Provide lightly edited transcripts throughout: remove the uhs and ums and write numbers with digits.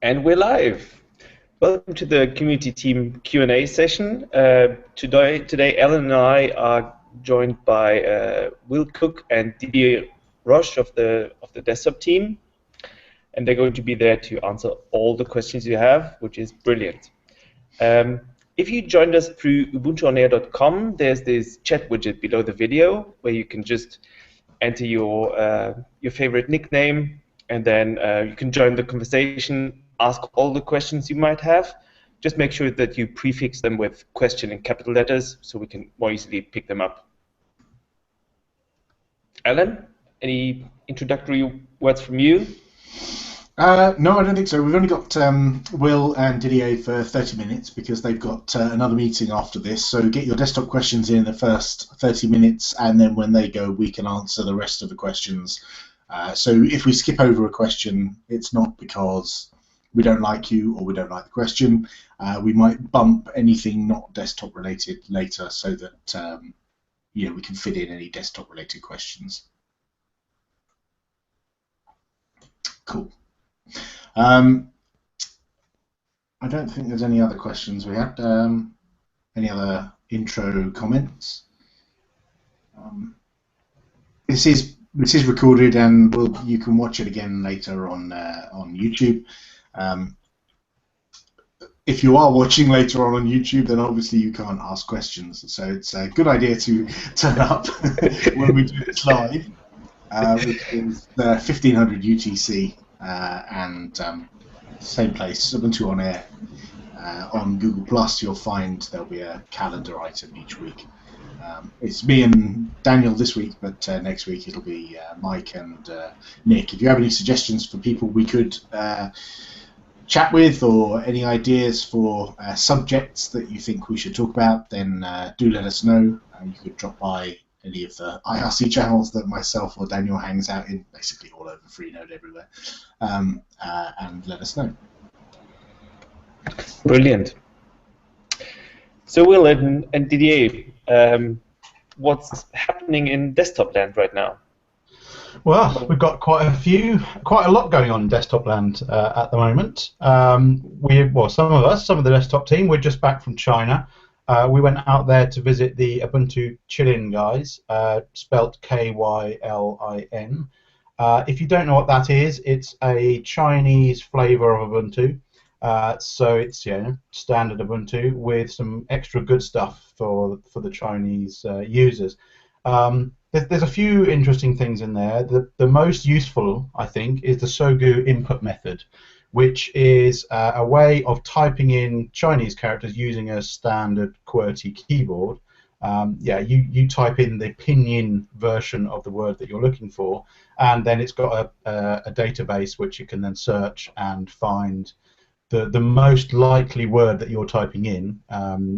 And we're live. Welcome to the community team Q&A session. Today, Ellen and I are joined by Will Cooke and Didier Roche of the desktop team, and they're going to be there to answer all the questions you have, which is brilliant. If you joined us through ubuntuonair.com, there's this chat widget below the video where you can just enter your favorite nickname, and then you can join the conversation, ask all the questions you might have. Just make sure that you prefix them with question in capital letters so we can more easily pick them up. Alan, any introductory words from you? No, I don't think so. We've only got Will and Didier for 30 minutes because they've got another meeting after this. So get your desktop questions in the first 30 minutes, and then when they go, we can answer the rest of the questions. So if we skip over a question, it's not because we don't like you or we don't like the question. We might bump anything not desktop related later so that we can fit in any desktop related questions. Cool. I don't think there's any other questions we had. Any other intro comments? This is recorded, and you can watch it again later on YouTube. If you are watching later on YouTube, then obviously you can't ask questions. So it's a good idea to turn up when we do this live, which is 1500 UTC. And same place, Ubuntu on Air. On Google Plus, you'll find there'll be a calendar item each week. It's me and Daniel this week, but next week it'll be Mike and Nick. If you have any suggestions for people we could chat with, or any ideas for subjects that you think we should talk about, then do let us know. You could drop by any of the IRC channels that myself or Daniel hangs out in, basically all over Freenode everywhere, and let us know. Brilliant. So Will and Didier, what's happening in desktop land right now? Well, we've got quite a lot going on in desktop land at the moment. Some of the desktop team, we're just back from China. We went out there to visit the Ubuntu Chilin guys, spelt K-Y-L-I-N. If you don't know what that is, it's a Chinese flavor of Ubuntu. So it's standard Ubuntu with some extra good stuff for the Chinese users. There's a few interesting things in there. The most useful, I think, is the Sogu input method, which is a way of typing in Chinese characters using a standard QWERTY keyboard. You type in the pinyin version of the word that you're looking for, and then it's got a database which you can then search and find the most likely word that you're typing in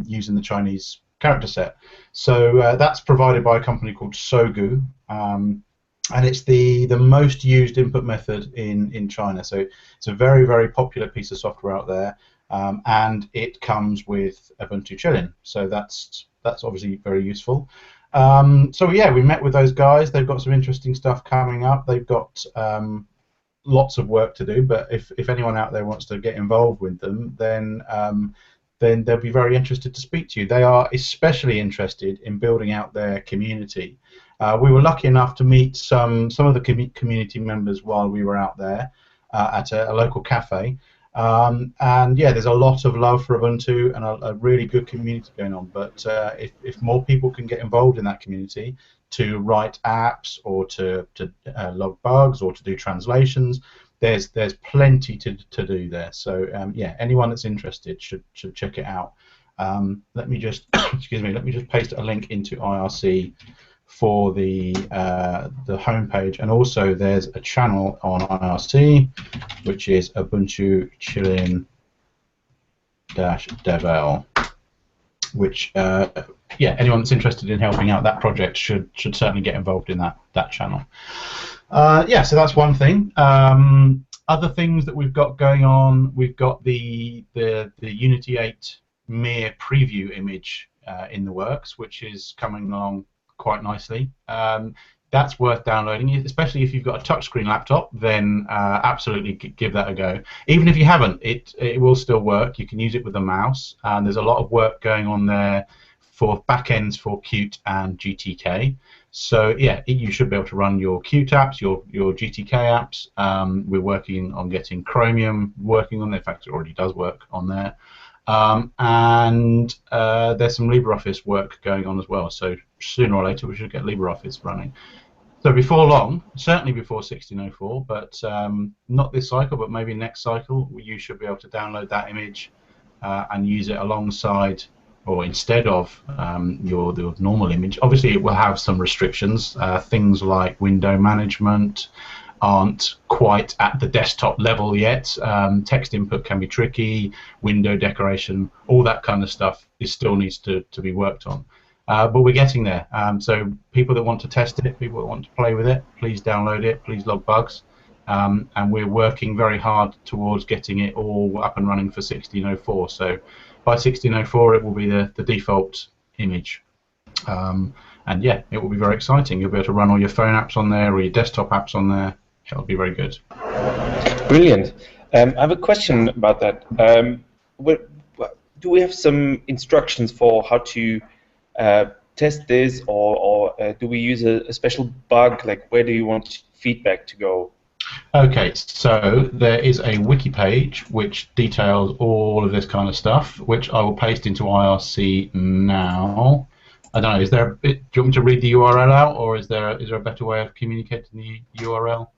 using the Chinese character set. So that's provided by a company called Sogu. And it's the most used input method in China. So it's a very, very popular piece of software out there, and it comes with Ubuntu Chilin. So that's obviously very useful. We met with those guys. They've got some interesting stuff coming up. They've got lots of work to do, but if anyone out there wants to get involved with them, then they'll be very interested to speak to you. They are especially interested in building out their community. We were lucky enough to meet some of the community members while we were out there at a local cafe. There's a lot of love for Ubuntu and a really good community going on. But if more people can get involved in that community to write apps or to log bugs or to do translations, there's plenty to do there. So anyone that's interested should check it out. Let me just paste a link into IRC for the homepage, and also there's a channel on IRC which is Ubuntu Chilin -devel, which anyone that's interested in helping out that project should certainly get involved in that channel. So that's one thing. Other things that we've got going on, we've got the Unity 8 Mir preview image in the works, which is coming along quite nicely. that's worth downloading, especially if you've got a touchscreen laptop. Then absolutely give that a go. Even if you haven't, it will still work. You can use it with a mouse, and there's a lot of work going on there for backends for Qt and GTK. So yeah, you should be able to run your Qt apps, your GTK apps. We're working on getting Chromium working on it. In fact, it already does work on there. And there's some LibreOffice work going on as well. So sooner or later we should get LibreOffice running. So before long, certainly before 1604, but not this cycle, but maybe next cycle, you should be able to download that image and use it alongside or instead of your normal image. Obviously, it will have some restrictions. Things like window management aren't quite at the desktop level yet. Text input can be tricky. Window decoration, all that kind of stuff, still needs to be worked on. But we're getting there. So people that want to test it, people that want to play with it, please download it. Please log bugs. And we're working very hard towards getting it all up and running for 1604. So by 1604, it will be the default image. And yeah, it will be very exciting. You'll be able to run all your phone apps on there or your desktop apps on there. It'll be very good. Brilliant. I have a question about that. Do we have some instructions for how to test this, or do we use a special bug? Like, where do you want feedback to go? Okay, so there is a wiki page which details all of this kind of stuff, which I will paste into IRC now. I don't know. Do you want me to read the URL out, or is there a better way of communicating the URL?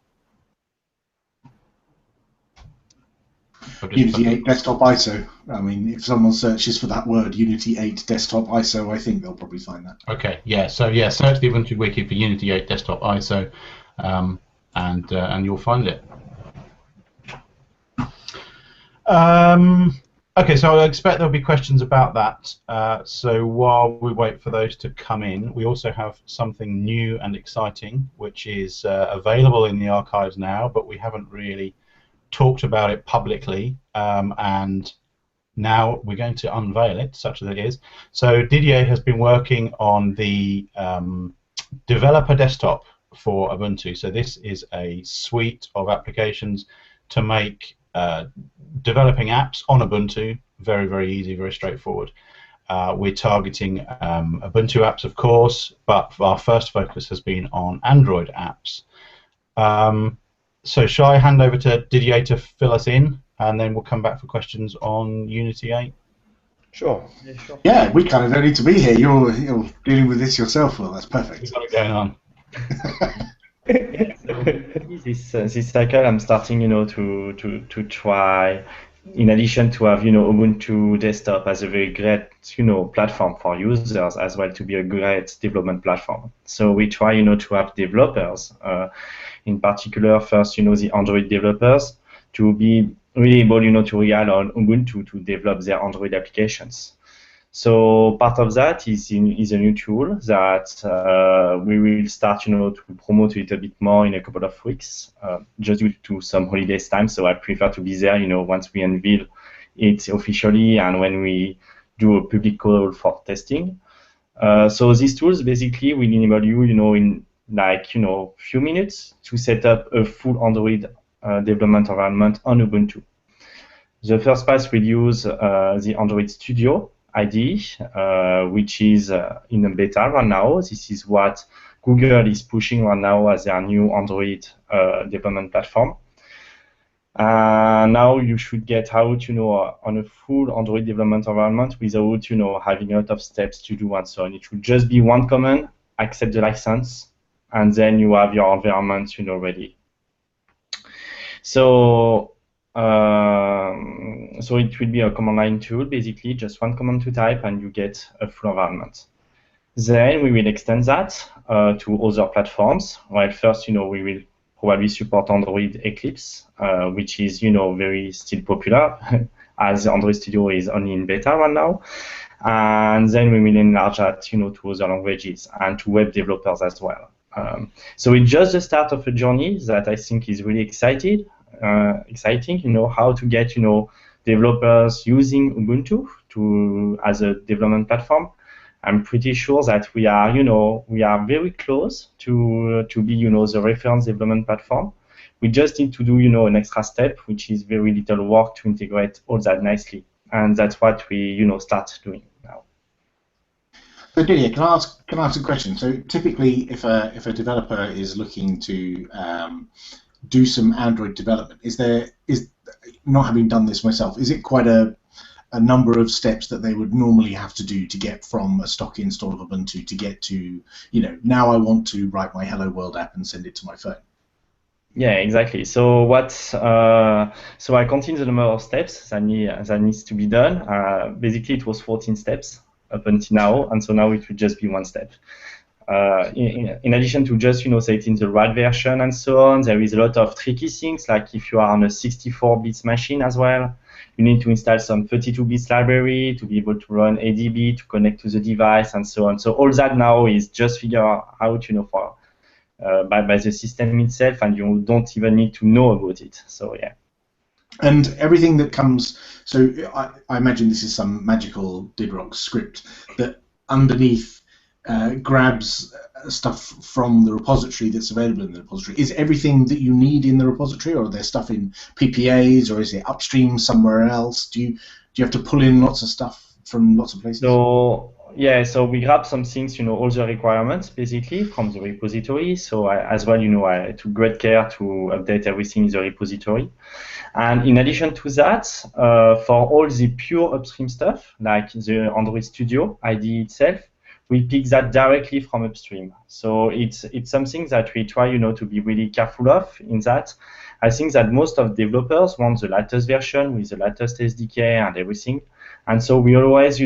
Unity 8 Desktop ISO. I mean, if someone searches for that word, Unity 8 Desktop ISO, I think they'll probably find that. Okay, yeah. So yeah, search the Ubuntu Wiki for Unity 8 Desktop ISO, and you'll find it. Okay, so I expect there'll be questions about that. So while we wait for those to come in, we also have something new and exciting, which is available in the archives now, but we haven't really talked about it publicly, and now we're going to unveil it, such that it is. So Didier has been working on the developer desktop for Ubuntu. So this is a suite of applications to make developing apps on Ubuntu very, very easy, very straightforward. We're targeting Ubuntu apps, of course, but our first focus has been on Android apps. So shall I hand over to Didier to fill us in, and then we'll come back for questions on Unity 8? Sure. Yeah, we kind of don't need to be here. You're dealing with this yourself. Well, that's perfect. We've got it going on. This cycle, I'm starting, to try. In addition to have, Ubuntu desktop as a very great, platform for users, as well to be a great development platform. So we try, to have developers, in particular, first, the Android developers, to be really able, to rely on Ubuntu to develop their Android applications. So part of that is a new tool that we will start, to promote a little bit more in a couple of weeks, just due to some holidays time. So I prefer to be there, once we unveil it officially and when we do a public call for testing. So these tools basically will enable you, in few minutes to set up a full Android development environment on Ubuntu. The first pass will use the Android Studio IDE, which is in a beta right now. This is what Google is pushing right now as their new Android development platform. Now you should get out, on a full Android development environment without, having a lot of steps to do and so on. It should just be one command, accept the license, and then you have your environment, ready. So it will be a command line tool, basically, just one command to type and you get a full environment. Then we will extend that to other platforms. Well, first, we will probably support Android Eclipse, which is, very still popular, as Android Studio is only in beta right now. And then we will enlarge that, to other languages and to web developers as well. So it's just the start of a journey that I think is really exciting, how to get, developers using Ubuntu as a development platform. I'm pretty sure that we are, we are very close to be, the reference development platform. We just need to do, an extra step, which is very little work to integrate all that nicely, and that's what we, start doing now. So Didier, can I ask a question? So typically, if a developer is looking to do some Android development, is not having done this myself, is it quite a number of steps that they would normally have to do to get from a stock install of Ubuntu to get to, now I want to write my Hello World app and send it to my phone? Yeah, exactly. So so I counted the number of steps that needs to be done. Basically, it was 14 steps up until now, and so now it will just be one step. In addition to just say it in the right version and so on, there is a lot of tricky things, like if you are on a 64-bit machine as well, you need to install some 32-bit library to be able to run ADB, to connect to the device, and so on. So all that now is just figured out, by the system itself, and you don't even need to know about it. So yeah. And everything that comes, so I imagine this is some magical Didrock script that underneath grabs stuff from the repository that's available in the repository. Is everything that you need in the repository, or are there stuff in PPAs, or is it upstream somewhere else? Do you have to pull in lots of stuff from lots of places? So yeah, so we grab some things, all the requirements basically from the repository. So as well, I took great care to update everything in the repository. And in addition to that, for all the pure upstream stuff, like the Android Studio IDE itself, we pick that directly from upstream. So it's something that we try, to be really careful of in that. I think that most of developers want the latest version with the latest SDK and everything. And so we always,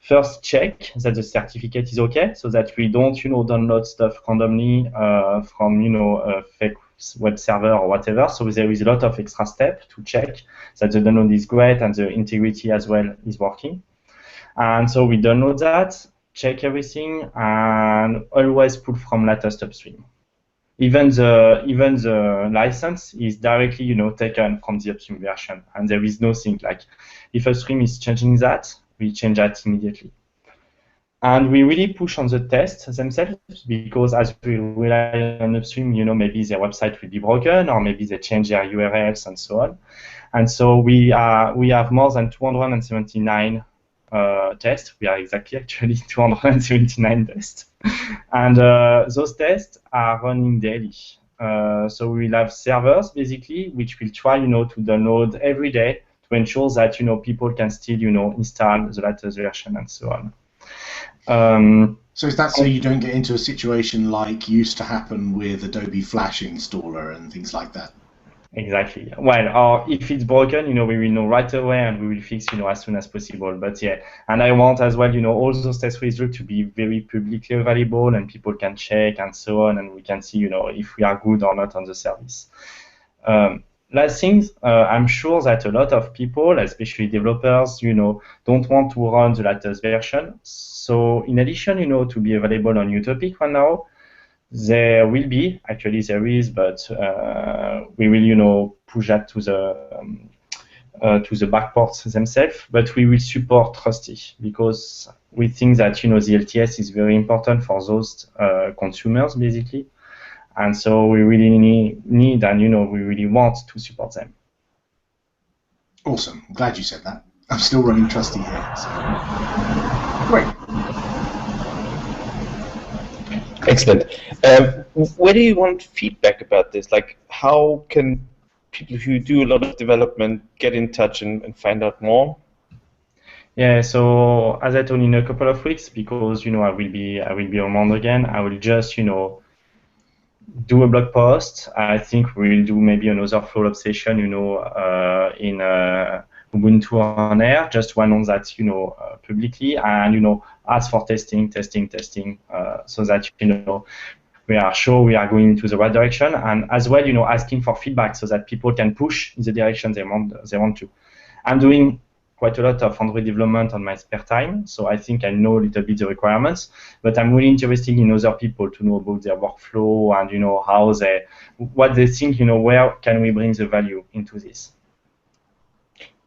first check that the certificate is okay, so that we don't, download stuff randomly from, a fake web server or whatever. So there is a lot of extra steps to check that the download is great and the integrity as well is working. And so we download that, check everything, and always pull from latest upstream. Even the license is directly, taken from the upstream version, and there is nothing like if upstream is changing that, we change that immediately. And we really push on the tests themselves, because as we rely on upstream, maybe their website will be broken, or maybe they change their URLs and so on. And so we have more than 279 tests. We are exactly actually 279 tests. And those tests are running daily. So we will have servers basically, which will try, to download every day to ensure that, people can still, install the latest version and so on. So is that so you don't get into a situation like used to happen with Adobe Flash installer and things like that? Exactly. Well, or if it's broken, we will know right away and we will fix, as soon as possible. But yeah, and I want as well, all those test results to be very publicly available and people can check and so on, and we can see, if we are good or not on the service. Last thing, I'm sure that a lot of people, especially developers, don't want to run the latest version. So in addition, to be available on Utopic right now, there will be, actually there is, but we will, push that to the backports themselves. But we will support Trusty, because we think that the LTS is very important for those consumers basically. And so we really need and we really want to support them. Awesome. I'm glad you said that. I'm still running Trusty here. So. Great. Excellent. Where do you want feedback about this? Like, how can people who do a lot of development get in touch and find out more? Yeah, so as I told you, in a couple of weeks, because I will be around again, I will just do a blog post. I think we will do maybe another follow-up session, in Ubuntu on Air, just to announce that, publicly, and ask for testing, so that we are sure we are going into the right direction, and as well, asking for feedback so that people can push in the direction they want to. I'm doing quite a lot of Android development on my spare time, so I think I know a little bit the requirements, but I'm really interested in other people to know about their workflow and what they think, where can we bring the value into this.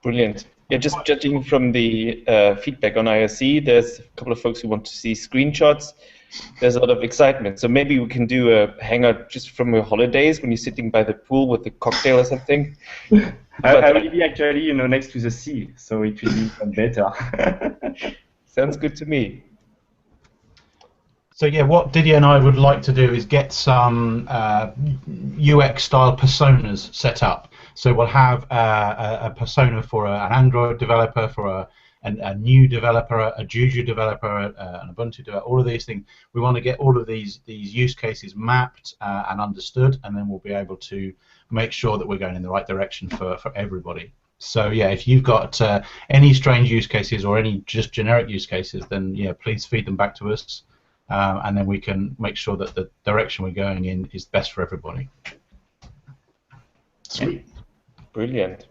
Brilliant. Yeah, just judging from the feedback on IRC, there's a couple of folks who want to see screenshots. There's a lot of excitement. So maybe we can do a hangout just from your holidays when you're sitting by the pool with a cocktail or something. I will be actually, next to the sea, so it will be even better. Sounds good to me. So yeah, what Didier and I would like to do is get some UX-style personas set up. So we'll have a persona for an Android developer, for a new developer, a Juju developer, an Ubuntu developer, all of these things. We want to get all of these use cases mapped and understood, and then we'll be able to make sure that we're going in the right direction for everybody. So yeah, if you've got any strange use cases or any just generic use cases, then yeah, please feed them back to us. And then we can make sure that the direction we're going in is best for everybody. Sweet. Brilliant.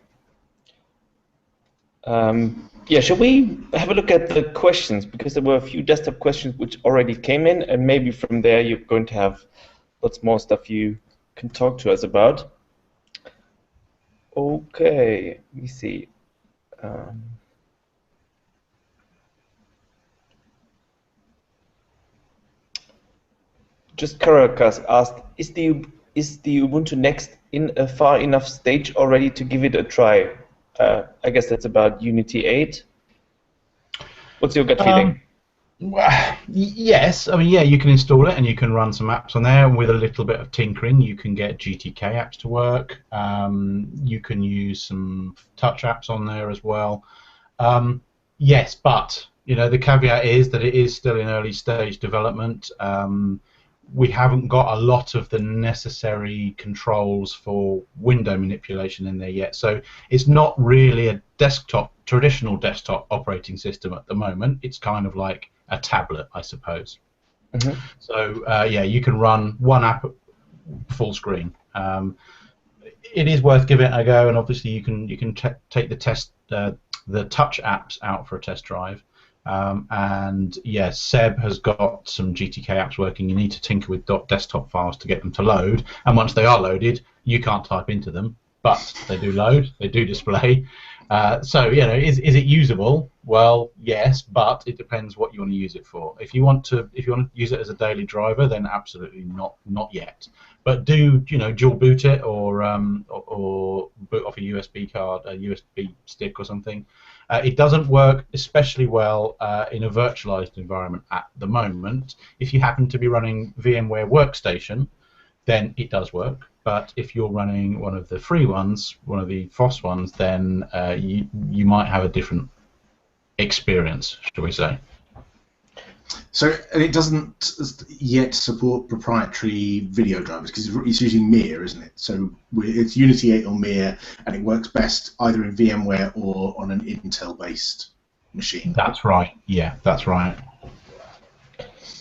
Yeah, shall we have a look at the questions? Because there were a few desktop questions which already came in, and maybe from there you're going to have lots more stuff you can talk to us about. Okay, let me see. Just Caracas asked, is the Ubuntu Next in a far enough stage already to give it a try? I guess that's about Unity 8. What's your gut feeling? Well, yes, I mean, yeah, you can install it and you can run some apps on there. With a little bit of tinkering, you can get GTK apps to work. You can use some touch apps on there as well. Yes, but the caveat is that it is still in early stage development. We haven't got a lot of the necessary controls for window manipulation in there yet. So it's not really a traditional desktop operating system at the moment. It's kind of like a tablet, I suppose. Mm-hmm. So yeah, you can run one app full screen. It is worth giving it a go, and obviously you can take the touch apps out for a test drive. And yes, Seb has got some GTK apps working. You need to tinker with .desktop files to get them to load, and once they are loaded, you can't type into them, but they do load, they do display. So is it usable? Well, yes, but it depends what you want to use it for. If you want to use it as a daily driver, then absolutely not yet. But do dual boot it or boot off a USB card, a USB stick or something. It doesn't work especially well in a virtualized environment at the moment. If you happen to be running VMware Workstation, then it does work. But if you're running one of the free ones, one of the FOSS ones, then you might have a different experience, shall we say. So, and it doesn't yet support proprietary video drivers because it's using Mir, isn't it? So it's Unity 8 on Mir, and it works best either in VMware or on an Intel-based machine. That's right. Yeah, that's right.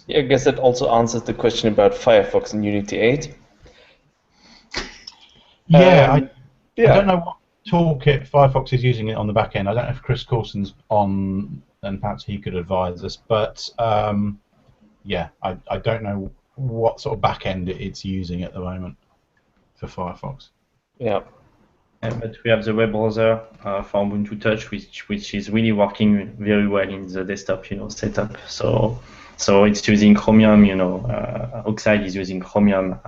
Yeah, I guess that also answers the question about Firefox and Unity 8. Yeah, I don't know what toolkit Firefox is using it on the back end. I don't know if Chris Coulson's on, and perhaps he could advise us. But yeah, I don't know what sort of back end it's using at the moment for Firefox. Yeah. But we have the web browser for Ubuntu Touch, which is really working very well in the desktop, setup. So it's using Chromium, Oxide is using Chromium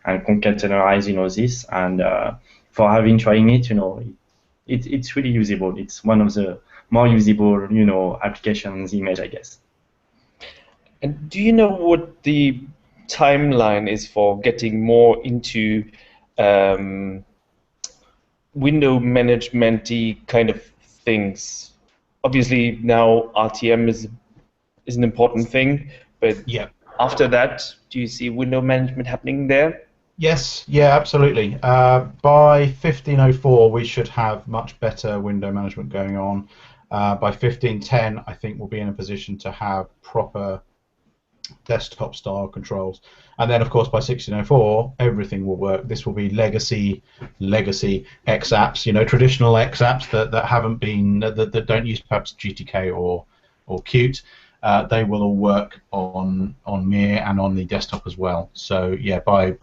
and concatenarize, this. And for having trying it, it's really usable. It's one of the more usable, applications image, I guess. And do you know what the timeline is for getting more into window management-y kind of things? Obviously, now RTM is an important thing, but yeah. After that, do you see window management happening there? Yes, yeah, absolutely. By 1504, we should have much better window management going on. By 1510, I think we'll be in a position to have proper desktop-style controls. And then, of course, by 1604, everything will work. This will be legacy X apps, traditional X apps that haven't been, that don't use perhaps GTK or Qt. They will all work on Mir and on the desktop as well. So yeah, by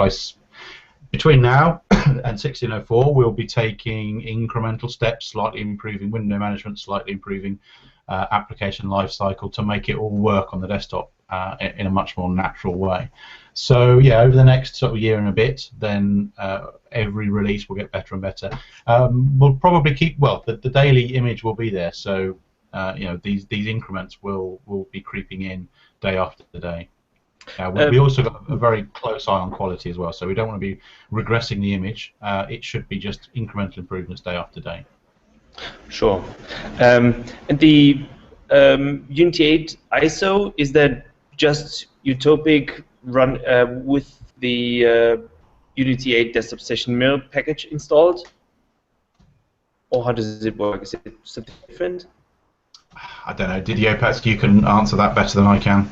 between now and 1604, we'll be taking incremental steps, slightly improving window management, slightly improving application lifecycle to make it all work on the desktop in a much more natural way. So yeah, over the next sort of year and a bit, then every release will get better and better. We'll probably keep, well, the daily image will be there, so you know, these increments will be creeping in day after day. We also got a very close eye on quality as well, so we don't want to be regressing the image. It should be just incremental improvements day after day. Sure. And the Unity 8 ISO, is that just utopic run with the Unity 8 desktop session mirror package installed? Or how does it work? Is it something different? I don't know. Didier, perhaps you can answer that better than I can.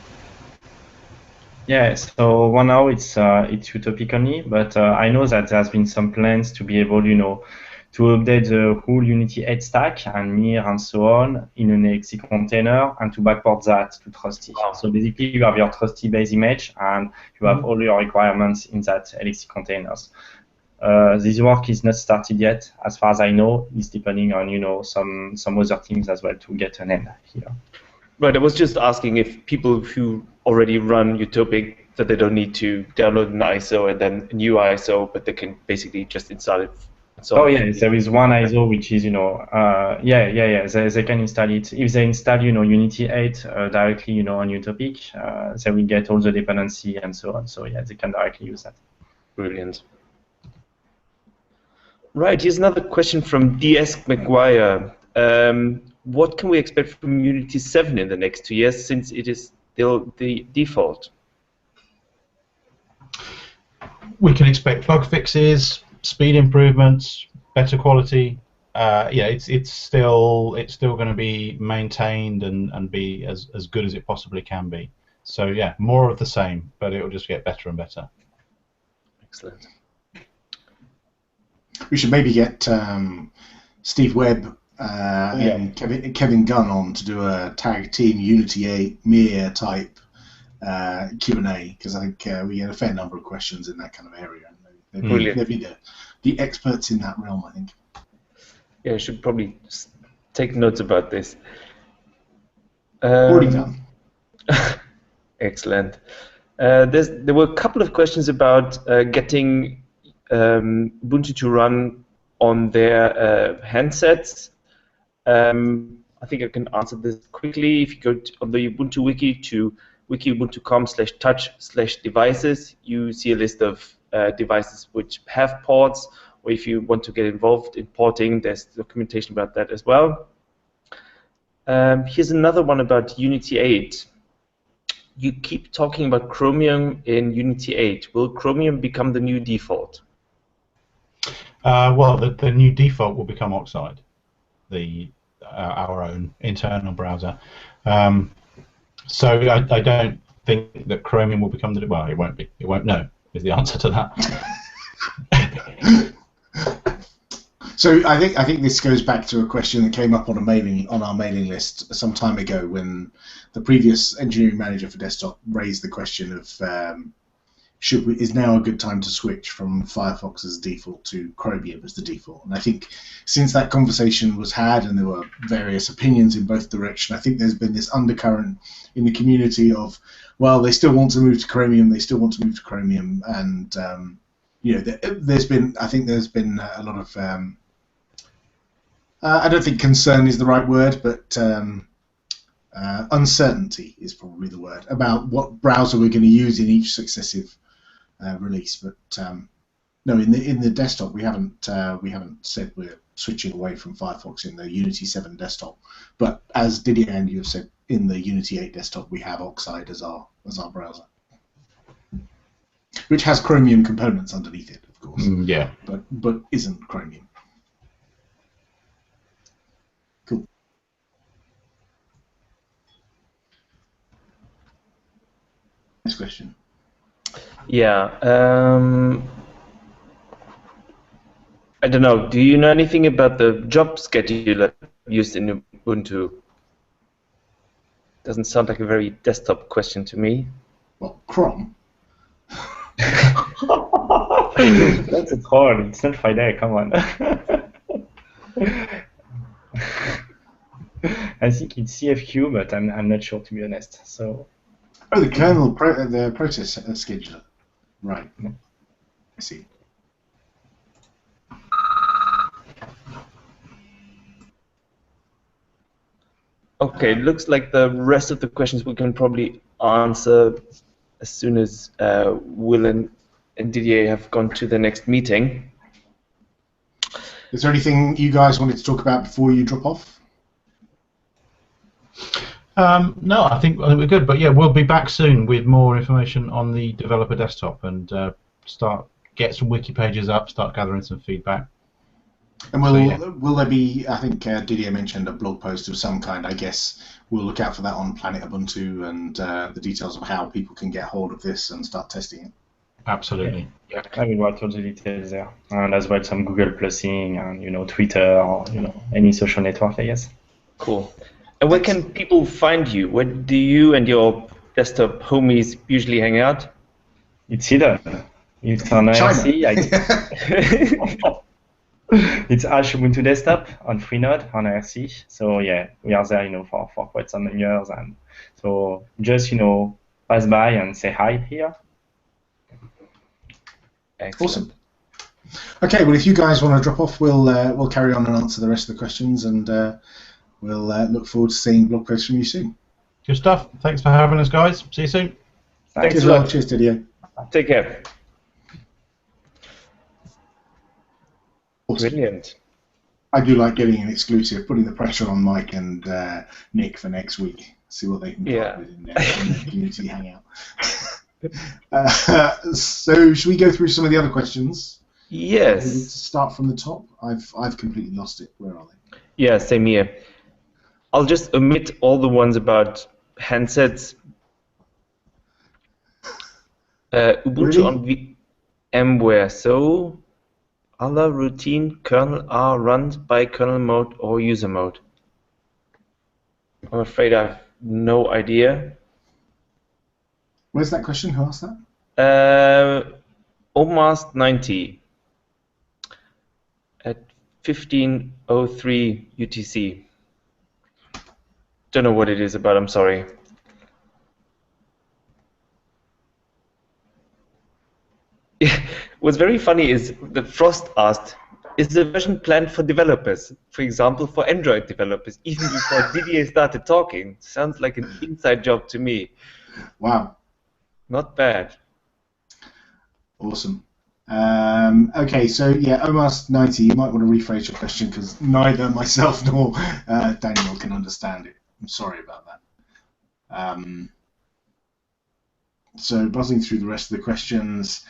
Yeah, so one now it's utopic only, but I know that there's been some plans to be able, you know, to update the whole Unity 8 stack and mirror and so on in an exe container and to backport that to Trusty. Wow. So basically you have your Trusty base image and you have all your requirements in that LXC containers. This work is not started yet, as far as I know. It's depending on, you know, some other things as well to get an end here. Right, I was just asking if people who already run Utopic, that they don't need to download an ISO and then a new ISO, but they can basically just install it. So yeah, there is one ISO which is, you know, they can install it. If they install, you know, Unity 8 directly, you know, on Utopic, they will get all the dependency and so on. So yeah, they can directly use that. Brilliant. Right, here's another question from DS McGuire. What can we expect from Unity 7 in the next 2 years, since it is still the default? We can expect bug fixes, speed improvements, better quality. Yeah, it's still going to be maintained and be as good as it possibly can be. So yeah, more of the same, but it will just get better and better. Excellent. We should maybe get Steve Webb and Kevin Gunn on to do a tag team Unity 8 Mir type Q&A, because I think we get a fair number of questions in that kind of area. They'd be the experts in that realm, I think. Yeah, I should probably take notes about this. Already done. Excellent. There were a couple of questions about getting Ubuntu to run on their handsets. I think I can answer this quickly. If you go on the Ubuntu wiki to wiki.ubuntu.com/touch/devices, you see a list of devices which have ports, or if you want to get involved in porting, there's documentation about that as well. Here's another one about Unity 8. You keep talking about Chromium in Unity 8. Will Chromium become the new default? Well, the new default will become Oxide, our own internal browser. So I don't think that Chromium will become the, well, it won't be. It won't. No, is the answer to that. So I think this goes back to a question that came up on our mailing list some time ago, when the previous engineering manager for desktop raised the question of is now a good time to switch from Firefox as default to Chromium as the default? And I think since that conversation was had and there were various opinions in both directions, I think there's been this undercurrent in the community of, well, they still want to move to Chromium, and you know, there's been a lot of I don't think concern is the right word, but uncertainty is probably the word about what browser we're going to use in each successive release. But no, in the desktop we haven't said we're switching away from Firefox in the Unity 7 desktop. But as Didier and you have said, in the Unity 8 desktop we have Oxide as our browser, which has Chromium components underneath it, of course. Yeah. But isn't Chromium. Cool. Next question. Yeah. I don't know. Do you know anything about the job scheduler used in Ubuntu? Doesn't sound like a very desktop question to me. Well, Crom. That's a troll. It's not Friday. Come on. I think it's CFQ, but I'm not sure, to be honest. So. Oh, the kernel the process scheduler. Right. I see. Okay, it looks like the rest of the questions we can probably answer as soon as Will and Didier have gone to the next meeting. Is there anything you guys wanted to talk about before you drop off? No, I think we're good. But yeah, we'll be back soon with more information on the developer desktop and get some wiki pages up, start gathering some feedback. And will there be, I think Didier mentioned a blog post of some kind, I guess we'll look out for that on Planet Ubuntu and the details of how people can get hold of this and start testing it. Absolutely. Yeah, I will write all the details there. And as well some Google Plusing and, Twitter or, any social network, I guess. Cool. And where can people find you? Where do you and your desktop homies usually hang out? It's either. It's on IRC. It's Ubuntu Desktop on Freenode on IRC. So yeah, we are there, for quite some years, and so just pass by and say hi here. Excellent. Awesome. Okay, well, if you guys want to drop off, we'll carry on and answer the rest of the questions, and we'll look forward to seeing blog posts from you soon. Good stuff. Thanks for having us, guys. See you soon. Thanks a lot. Cheers, Didier. Take care. Awesome. Brilliant. I do like getting an exclusive, putting the pressure on Mike and Nick for next week. See what they can come up with in their community hangout. So, should we go through some of the other questions? Yes. To start from the top. I've completely lost it. Where are they? Yeah, same here. I'll just omit all the ones about handsets. Ubuntu on VMware. So, other routine kernel are run by kernel mode or user mode. I'm afraid I have no idea. Where's that question? Who asked that? Almost 90 at 15:03 UTC. Don't know what it is about. I'm sorry. What's very funny is that Frost asked, is the version planned for developers? For example, for Android developers, even before Didier started talking. Sounds like an inside job to me. Wow. Not bad. Awesome. Okay, so yeah, almost 90. You might want to rephrase your question because neither myself nor Daniel can understand it. I'm sorry about that. So buzzing through the rest of the questions.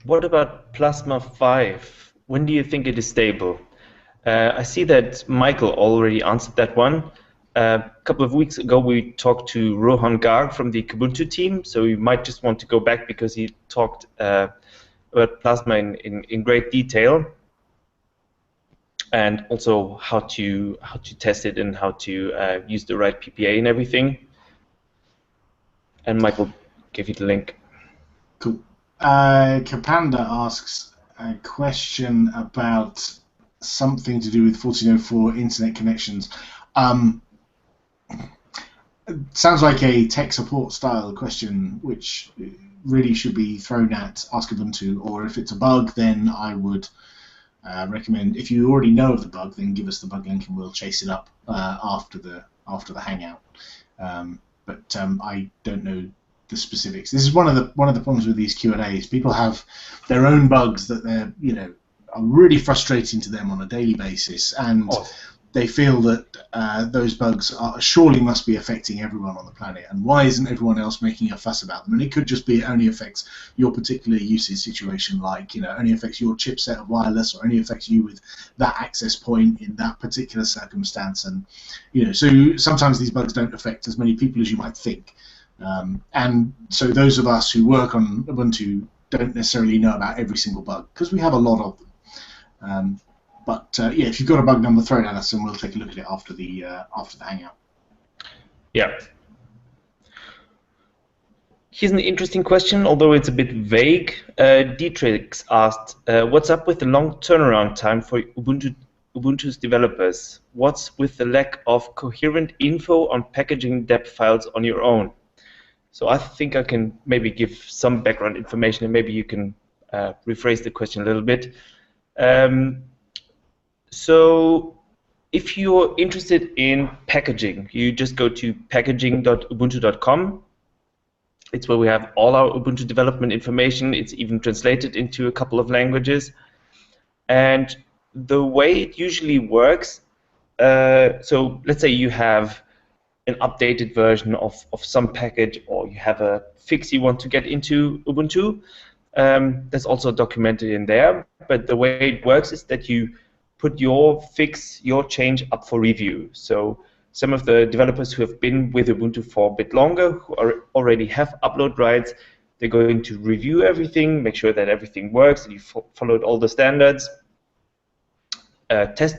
What about Plasma 5? When do you think it is stable? I see that Michael already answered that one. A couple of weeks ago, we talked to Rohan Garg from the Ubuntu team, so you might just want to go back because he talked about Plasma in great detail, and also how to test it and how to use the right PPA and everything. And Michael gave you the link. Cool. Kapanda asks a question about something to do with 1404 internet connections. Sounds like a tech support style question, which really should be thrown at Ask Ubuntu, or if it's a bug, then I would recommend, if you already know of the bug, then give us the bug link and we'll chase it up after the hangout. But I don't know the specifics. This is one of the problems with these Q&As. People have their own bugs that they're are really frustrating to them on a daily basis, and they feel that those bugs surely must be affecting everyone on the planet, and why isn't everyone else making a fuss about them? And it could just be it only affects your particular usage situation, like only affects your chipset of wireless, or only affects you with that access point in that particular circumstance. And so sometimes these bugs don't affect as many people as you might think. And so those of us who work on Ubuntu don't necessarily know about every single bug because we have a lot of them. But yeah, if you've got a bug number, throw it at us, and we'll take a look at it after the hangout. Yeah. Here's an interesting question, although it's a bit vague. Dietrich asked, what's up with the long turnaround time for Ubuntu's developers? What's with the lack of coherent info on packaging deb files on your own? So I think I can maybe give some background information, and maybe you can rephrase the question a little bit. So if you're interested in packaging, you just go to packaging.ubuntu.com. It's where we have all our Ubuntu development information. It's even translated into a couple of languages. And the way it usually works, so let's say you have an updated version of some package, or you have a fix you want to get into Ubuntu. That's also documented in there. But the way it works is that you put your fix, your change up for review. So some of the developers who have been with Ubuntu for a bit longer, who already have upload rights, they're going to review everything, make sure that everything works, that you followed all the standards,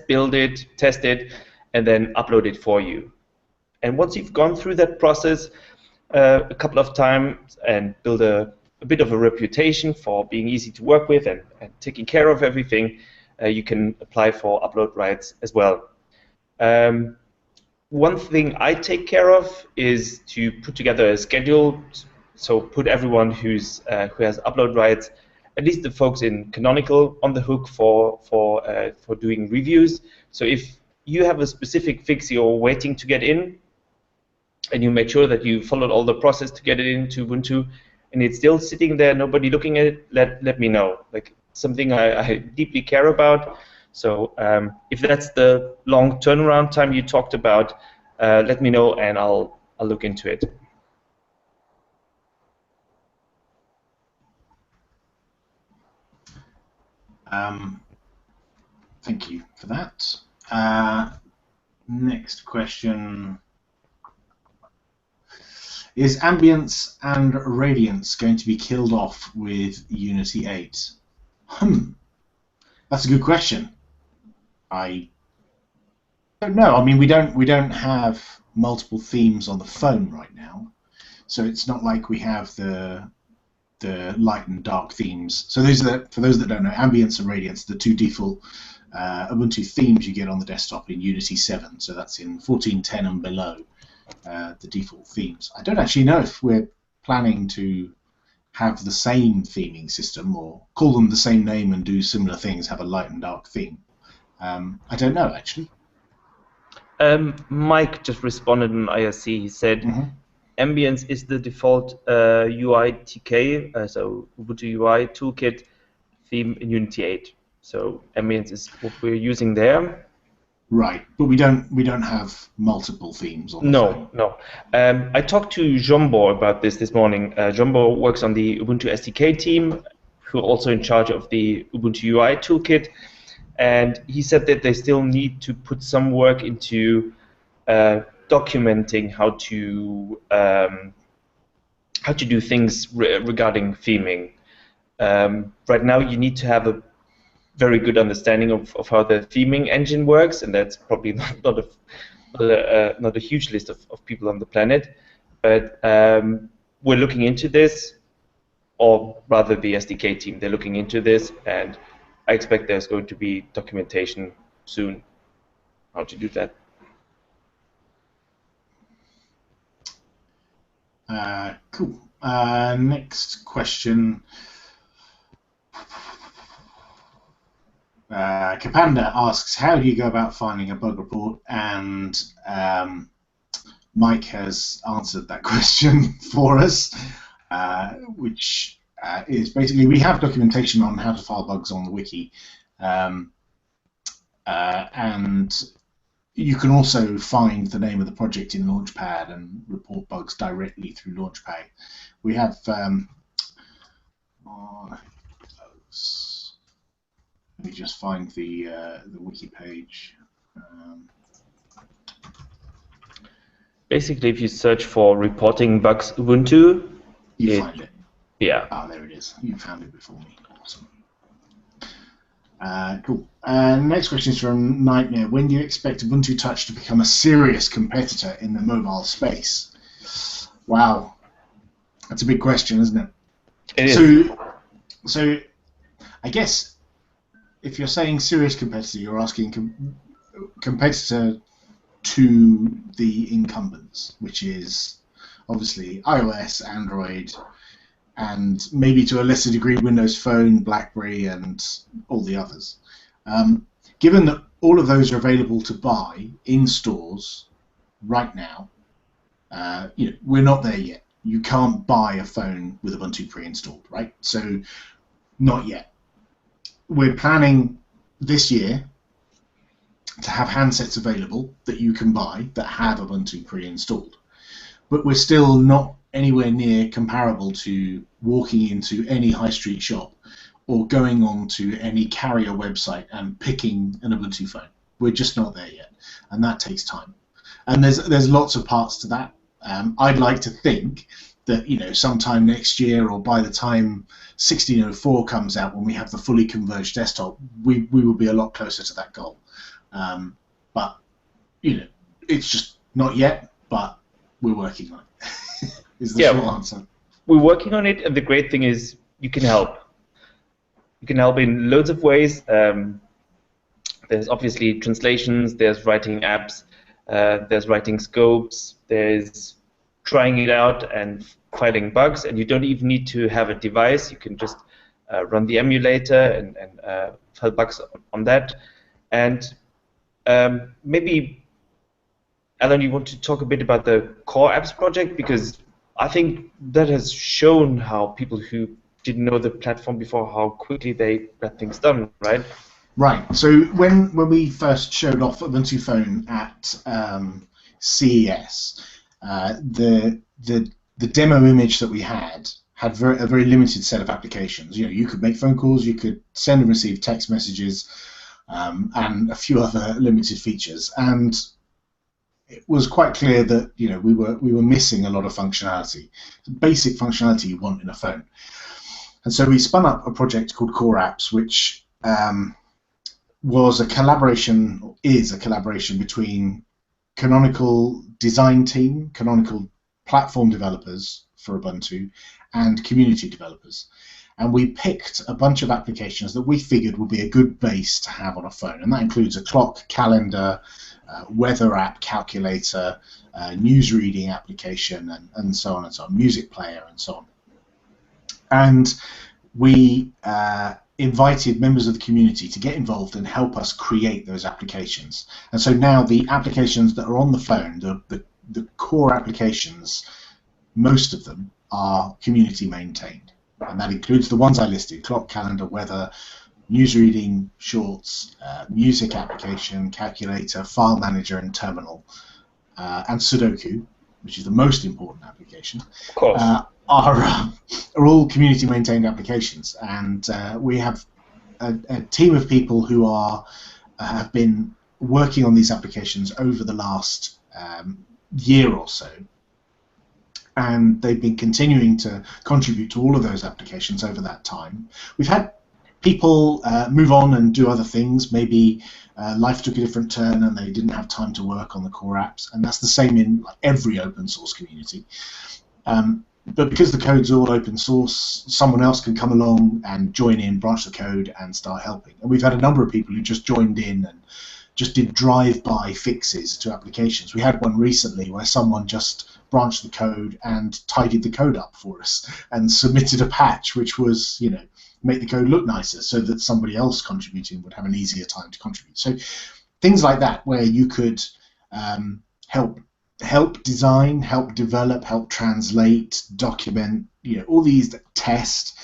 build it, test it, and then upload it for you. And once you've gone through that process a couple of times and build a bit of a reputation for being easy to work with and taking care of everything, you can apply for upload rights as well. One thing I take care of is to put together a schedule, so put everyone who has upload rights, at least the folks in Canonical, on the hook for doing reviews. So if you have a specific fix you're waiting to get in, and you make sure that you followed all the process to get it into Ubuntu, and it's still sitting there, nobody looking at it, let me know. Like, something I deeply care about. So if that's the long turnaround time you talked about, let me know and I'll look into it. Thank you for that. Next question. Is ambience and radiance going to be killed off with Unity 8? That's a good question. I don't know. I mean, we don't have multiple themes on the phone right now, so it's not like we have the light and dark themes. So for those that don't know, ambience and radiance are the two default Ubuntu themes you get on the desktop in Unity 7. So that's in 14.10 and below, the default themes. I don't actually know if we're planning to have the same theming system or call them the same name and do similar things, have a light and dark theme. I don't know, actually. Mike just responded in IRC. He said, ambience is the default UI TK, so Ubuntu UI toolkit theme in Unity 8. So ambience is what we're using there. Right, but we don't have multiple themes on the phone. No. I talked to Jumbo about this morning. Jumbo works on the Ubuntu SDK team, who are also in charge of the Ubuntu UI toolkit, and he said that they still need to put some work into documenting how to do things regarding theming. Right now, you need to have a very good understanding of how the theming engine works, and that's probably not a huge list of people on the planet. But we're looking into this, or rather the SDK team, they're looking into this, and I expect there's going to be documentation soon how to do that. Cool. Next question. Kapanda asks, how do you go about finding a bug report? And Mike has answered that question for us, which is basically, we have documentation on how to file bugs on the wiki, and you can also find the name of the project in Launchpad and report bugs directly through Launchpad. We have let me just find the wiki page. Basically, if you search for reporting bugs Ubuntu, you find it. Yeah. Ah, there it is. You found it before me. Awesome. Cool. Next question is from Nightmare. When do you expect Ubuntu Touch to become a serious competitor in the mobile space? Wow. That's a big question, isn't it? It is. So I guess if you're saying serious competitor, you're asking competitor to the incumbents, which is obviously iOS, Android, and maybe to a lesser degree Windows Phone, BlackBerry, and all the others. Given that all of those are available to buy in stores right now, we're not there yet. You can't buy a phone with Ubuntu pre-installed, right? So not yet. We're planning this year to have handsets available that you can buy that have Ubuntu pre-installed. But we're still not anywhere near comparable to walking into any high street shop or going on to any carrier website and picking an Ubuntu phone. We're just not there yet, and that takes time. And there's lots of parts to that. I'd like to think that sometime next year, or by the time 1604 comes out, when we have the fully converged desktop, we will be a lot closer to that goal. But it's just not yet. But we're working on it. Is the short answer. We're working on it, and the great thing is you can help. You can help in loads of ways. There's obviously translations. There's writing apps. There's writing scopes. There's trying it out and finding bugs, and you don't even need to have a device. You can just run the emulator and find bugs on that. And maybe, Alan, you want to talk a bit about the Core Apps project, because I think that has shown how people who didn't know the platform before, how quickly they got things done, right? Right. So when we first showed off Ubuntu Phone at CES, the demo image that we had a very limited set of applications. You could make phone calls, you could send and receive text messages, and a few other limited features. And it was quite clear that we were missing a lot of functionality, basic functionality you want in a phone. And so we spun up a project called Core Apps, which is a collaboration between Canonical design team, Canonical platform developers for Ubuntu, and community developers. And we picked a bunch of applications that we figured would be a good base to have on a phone, and that includes a clock, calendar, weather app, calculator, news reading application, and so on and so on, music player, and so on. And we invited members of the community to get involved and help us create those applications. And so now the applications that are on the phone, the core applications, most of them are community maintained. And that includes the ones I listed: clock, calendar, weather, news reading, shorts, music application, calculator, file manager, and terminal, and Sudoku, which is the most important application. Of course. Are all community maintained applications, and we have a team of people who have been working on these applications over the last year or so, and they've been continuing to contribute to all of those applications over that time. We've had people move on and do other things. Maybe life took a different turn and they didn't have time to work on the core apps, and that's the same in every open source community. But because the code's all open source, someone else can come along and join in, branch the code, and start helping. And we've had a number of people who just joined in and just did drive-by fixes to applications. We had one recently where someone just branched the code and tidied the code up for us and submitted a patch which was, make the code look nicer so that somebody else contributing would have an easier time to contribute. So things like that, where you could help design, help develop, help translate, document, all these test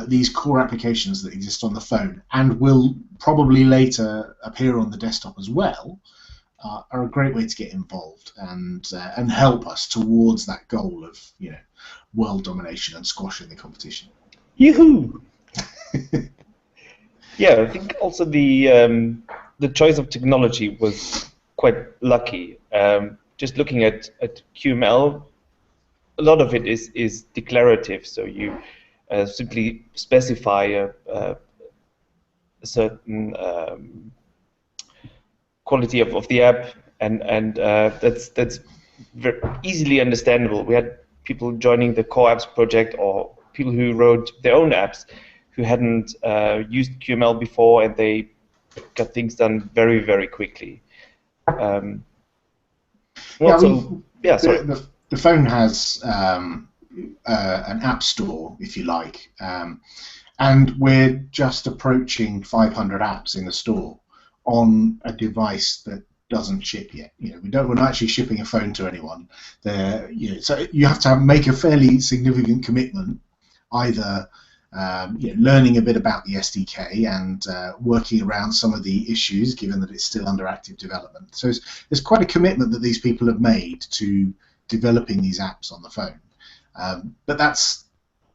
these core applications that exist on the phone and will probably later appear on the desktop as well, are a great way to get involved and help us towards that goal of world domination and squashing the competition. Yoo-hoo! Yeah, I think also the choice of technology was quite lucky. Just looking at QML, a lot of it is declarative, so you simply specify a certain quality of the app, and that's very easily understandable. We had people joining the core apps project or people who wrote their own apps who hadn't used QML before, and they got things done very, very quickly. The phone has an app store, if you like, and we're just approaching 500 apps in the store on a device that doesn't ship yet. We're not actually shipping a phone to anyone. So you have to make a fairly significant commitment, either learning a bit about the SDK and working around some of the issues, given that it's still under active development. So there's quite a commitment that these people have made to developing these apps on the phone. But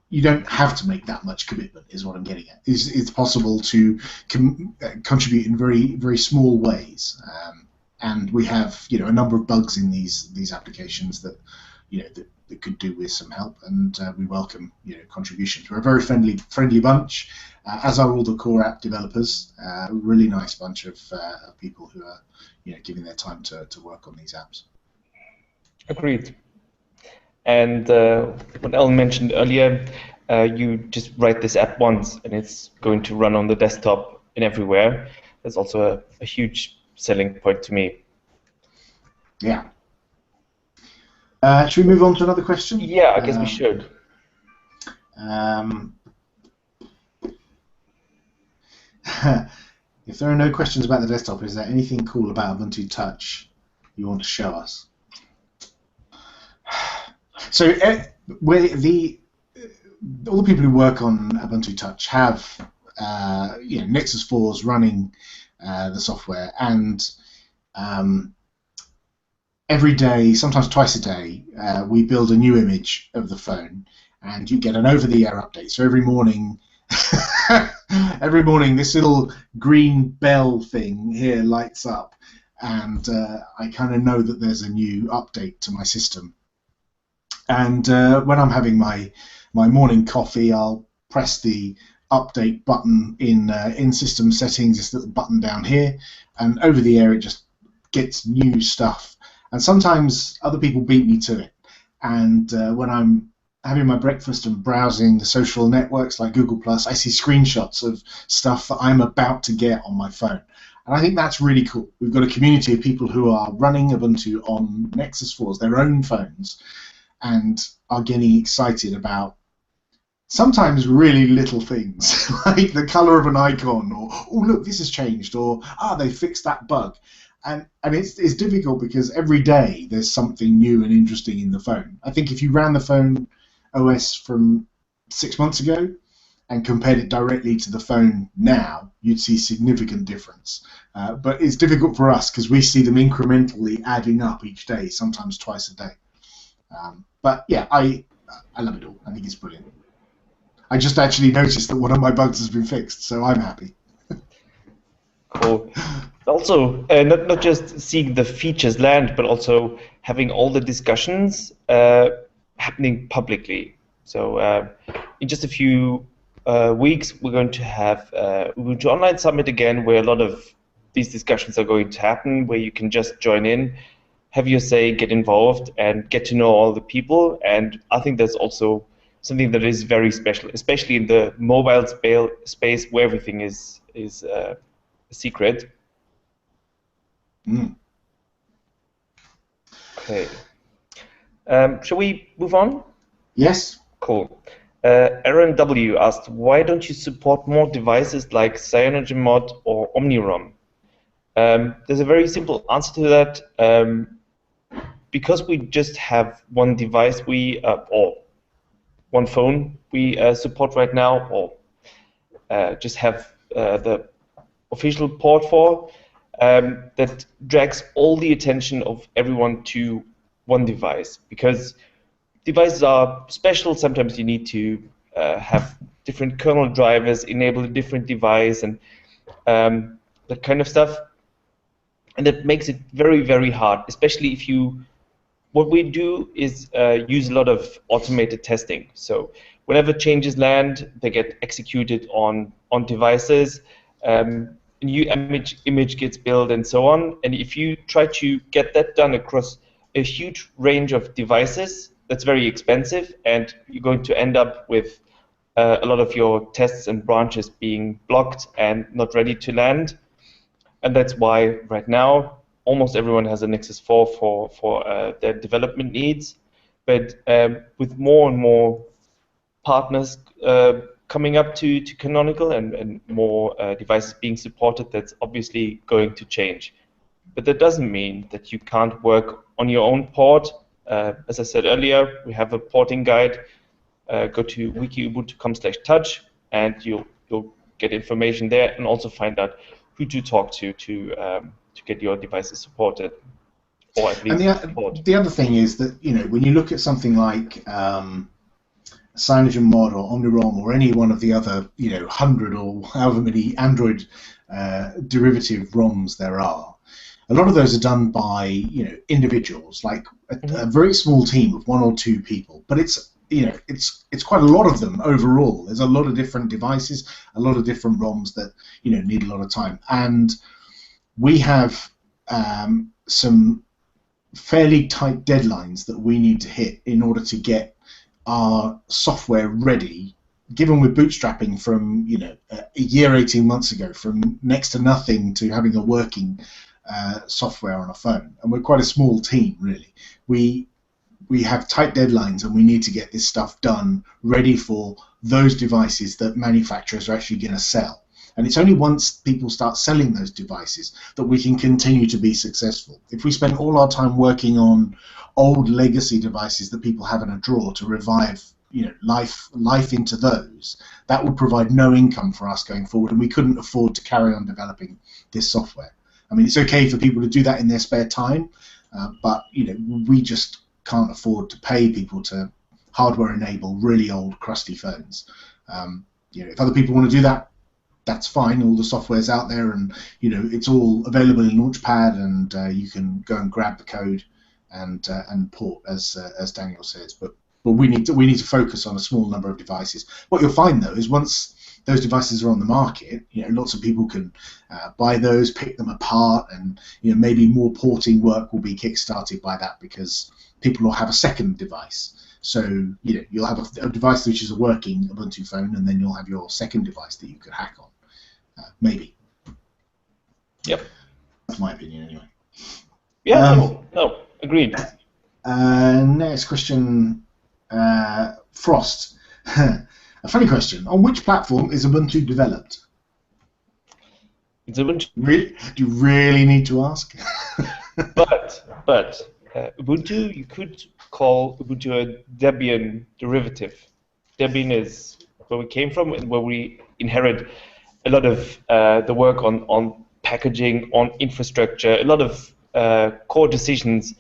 you don't have to make that much commitment, is what I'm getting at. It's possible to contribute in very, very small ways. And we have a number of bugs in these applications that that could do with some help, and we welcome contributions. We're a very friendly bunch, as are all the core app developers. A really nice bunch of people who are giving their time to work on these apps. Agreed. And what Ellen mentioned earlier, you just write this app once and it's going to run on the desktop and everywhere. That's also a huge selling point to me. Yeah. Should we move on to another question? Yeah, I guess we should. If there are no questions about the desktop, is there anything cool about Ubuntu Touch you want to show us? So, all the people who work on Ubuntu Touch have Nexus 4s running the software, and every day, sometimes twice a day, we build a new image of the phone, and you get an over-the-air update. So every morning, this little green bell thing here lights up, and I kind of know that there's a new update to my system. And when I'm having my morning coffee, I'll press the update button in system settings, this little button down here, and over the air it just gets new stuff. And sometimes other people beat me to it. And when I'm having my breakfast and browsing the social networks like Google+, I see screenshots of stuff that I'm about to get on my phone. And I think that's really cool. We've got a community of people who are running Ubuntu on Nexus 4s, their own phones, and are getting excited about sometimes really little things, like the color of an icon, or, oh, look, this has changed, or, they fixed that bug. And it's difficult because every day there's something new and interesting in the phone. I think if you ran the phone OS from 6 months ago and compared it directly to the phone now, you'd see significant difference. But it's difficult for us because we see them incrementally adding up each day, sometimes twice a day. But yeah, I love it all. I think it's brilliant. I just actually noticed that one of my bugs has been fixed, so I'm happy. Cool. Also, not just seeing the features land, but also having all the discussions happening publicly. So in just a few weeks, we're going to have Ubuntu Online Summit again, where a lot of these discussions are going to happen, where you can just join in, have your say, get involved, and get to know all the people. And I think that's also something that is very special, especially in the mobile space where everything is a secret. Mm. Okay. Shall we move on? Yes. Cool. Aaron W. asked, why don't you support more devices like CyanogenMod or OmniROM? There's a very simple answer to that. Because we just have one device or one phone we support right now, or just have the official port for, that drags all the attention of everyone to one device, because devices are special. Sometimes you need to have different kernel drivers, enable a different device, and that kind of stuff. And that makes it very, very hard, especially if what we do is use a lot of automated testing. So whenever changes land, they get executed on devices. A new image gets built and so on. And if you try to get that done across a huge range of devices, that's very expensive, and you're going to end up with a lot of your tests and branches being blocked and not ready to land. And that's why right now almost everyone has a Nexus 4 for their development needs. But with more and more partners coming up to Canonical and more devices being supported, that's obviously going to change. But that doesn't mean that you can't work on your own port. As I said earlier, we have a porting guide. Go to wiki.ubuntu.com/touch, and you'll get information there, and also find out who to talk to get your devices supported, or at least support. The other thing is that, you know, when you look at something like CyanogenMod or OmniROM or any one of the other, you know, 100 or however many Android derivative ROMs there are, a lot of those are done by, you know, individuals, like a very small team of 1 or 2 people. But it's, you know, it's quite a lot of them overall. There's a lot of different devices, a lot of different ROMs that, you know, need a lot of time. And we have some fairly tight deadlines that we need to hit in order to get our software ready. Given we're bootstrapping from, you know, a year, 18 months ago, from next to nothing to having a working software on a phone, and we're quite a small team, really. We have tight deadlines, and we need to get this stuff done, ready for those devices that manufacturers are actually going to sell. And it's only once people start selling those devices that we can continue to be successful. If we spend all our time working on old legacy devices that people have in a drawer to revive, you know, life into those, that would provide no income for us going forward, and we couldn't afford to carry on developing this software. I mean, it's okay for people to do that in their spare time, but, you know, we just can't afford to pay people to hardware enable really old crusty phones. You know, if other people want to do that, that's fine. All the software's out there, and, you know, it's all available in Launchpad, and you can go and grab the code and port, as Daniel says. But we need to focus on a small number of devices. What you'll find, though, is once those devices are on the market, you know, lots of people can buy those, pick them apart, and, you know, maybe more porting work will be kickstarted by that, because people will have a second device. So, you know, you'll have a device which is a working Ubuntu phone, and then you'll have your second device that you could hack on. Maybe. Yep. That's my opinion, anyway. Yeah, no, agreed. Next question, Frost. A funny question. On which platform is Ubuntu developed? It's Ubuntu. Really? Do you really need to ask? but Ubuntu, you could call Ubuntu a Debian derivative. Debian is where we came from, and where we inherit a lot of the work on packaging, on infrastructure. A lot of core decisions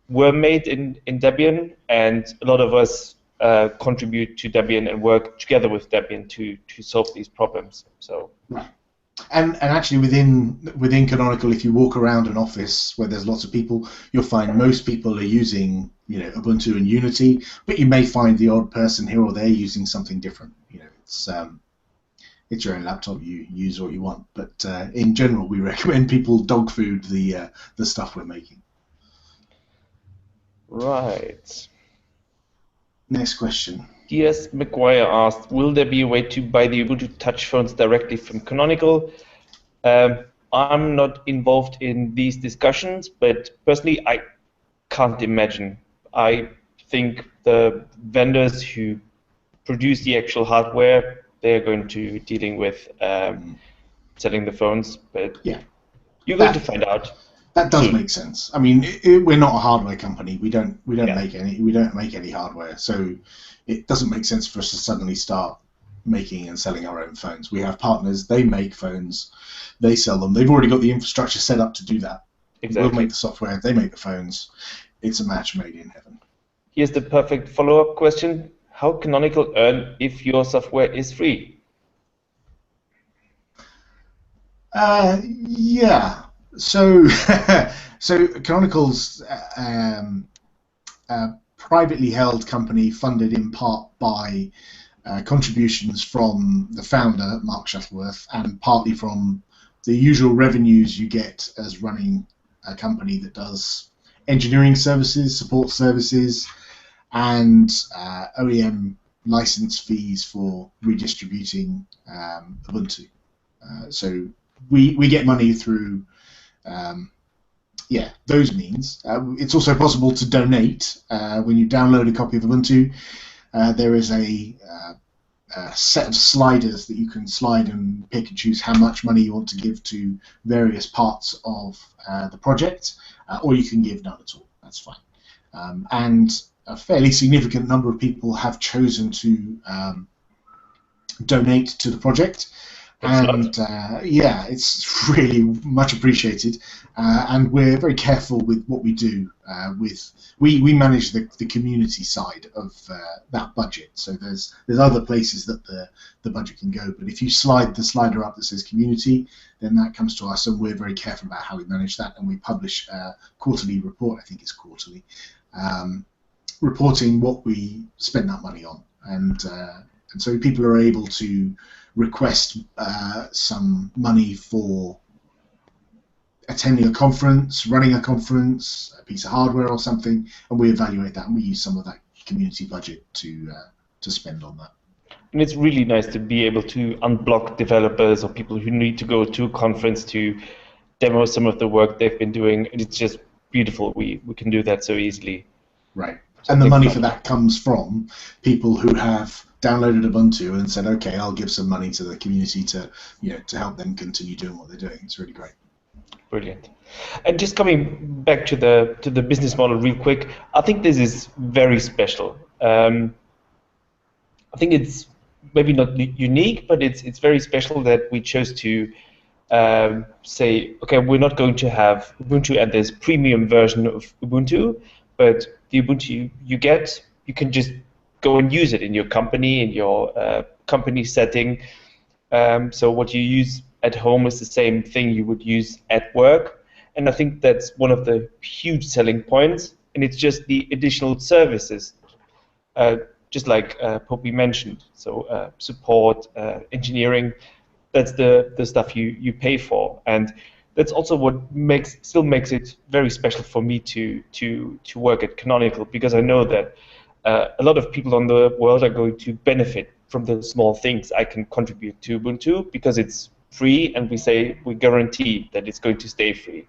were made in Debian, and a lot of us contribute to Debian and work together with Debian to solve these problems. So. Right. And actually within Canonical, if you walk around an office where there's lots of people, you'll find most people are using, you know, Ubuntu and Unity, but you may find the odd person here or there using something different. You know, it's your own laptop. You use what you want, but in general, we recommend people dog food the stuff we're making. Right. Next question. DS McGuire asked, will there be a way to buy the Ubuntu Touch phones directly from Canonical? I'm not involved in these discussions, but personally I can't imagine. I think the vendors who produce the actual hardware, they're going to dealing with selling the phones, but yeah, you're going to find out. That does make sense. I mean, we're not a hardware company. We don't make any hardware, so it doesn't make sense for us to suddenly start making and selling our own phones. We have partners. They make phones. They sell them. They've already got the infrastructure set up to do that. Exactly. We'll make the software. They make the phones. It's a match made in heaven. Here's the perfect follow-up question: how Canonical earn if your software is free? Yeah. So, Canonical's a privately held company, funded in part by contributions from the founder, Mark Shuttleworth, and partly from the usual revenues you get as running a company that does engineering services, support services, and OEM license fees for redistributing Ubuntu. So we get money through those means. It's also possible to donate. When you download a copy of Ubuntu, there is a set of sliders that you can slide and pick and choose how much money you want to give to various parts of the project, or you can give none at all. That's fine. And a fairly significant number of people have chosen to donate to the project. And it's really much appreciated, and we're very careful with what we do. We manage the community side of that budget, so there's other places that the budget can go. But if you slide the slider up that says community, then that comes to us, and we're very careful about how we manage that. And we publish a quarterly report. I think it's quarterly, reporting what we spend that money on, and so people are able to request some money for attending a conference, running a conference, a piece of hardware or something, and we evaluate that and we use some of that community budget to spend on that. And it's really nice to be able to unblock developers or people who need to go to a conference to demo some of the work they've been doing. And it's just beautiful. We can do that so easily. Right. And the money for that comes from people who have downloaded Ubuntu and said, okay, I'll give some money to the community to help them continue doing what they're doing. It's really great. Brilliant. And just coming back to the business model real quick, I think this is very special. I think it's maybe not unique, but it's very special that we chose to say, okay, we're not going to have Ubuntu at this premium version of Ubuntu, but the Ubuntu you get, you can just go and use it in your company, in your company setting. So what you use at home is the same thing you would use at work. And I think that's one of the huge selling points. And it's just the additional services, just like Poppy mentioned. So support, engineering, that's the stuff you pay for. And that's also what still makes it very special for me to work at Canonical, because I know that a lot of people on the world are going to benefit from the small things I can contribute to Ubuntu, because it's free, and we guarantee that it's going to stay free.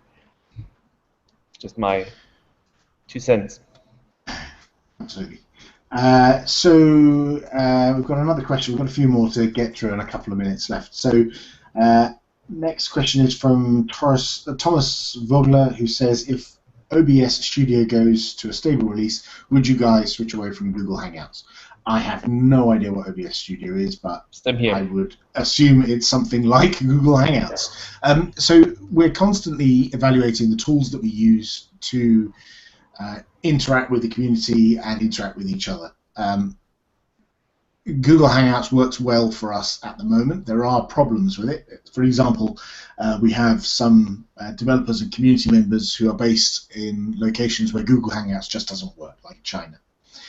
Just my 2 cents. Absolutely. So we've got another question. We've got a few more to get through and a couple of minutes left. So next question is from Thomas Vogler, who says, if OBS Studio goes to a stable release, would you guys switch away from Google Hangouts? I have no idea what OBS Studio is, but I would assume it's something like Google Hangouts. So we're constantly evaluating the tools that we use to interact with the community and interact with each other. Google Hangouts works well for us at the moment. There are problems with it. For example, we have some developers and community members who are based in locations where Google Hangouts just doesn't work, like China.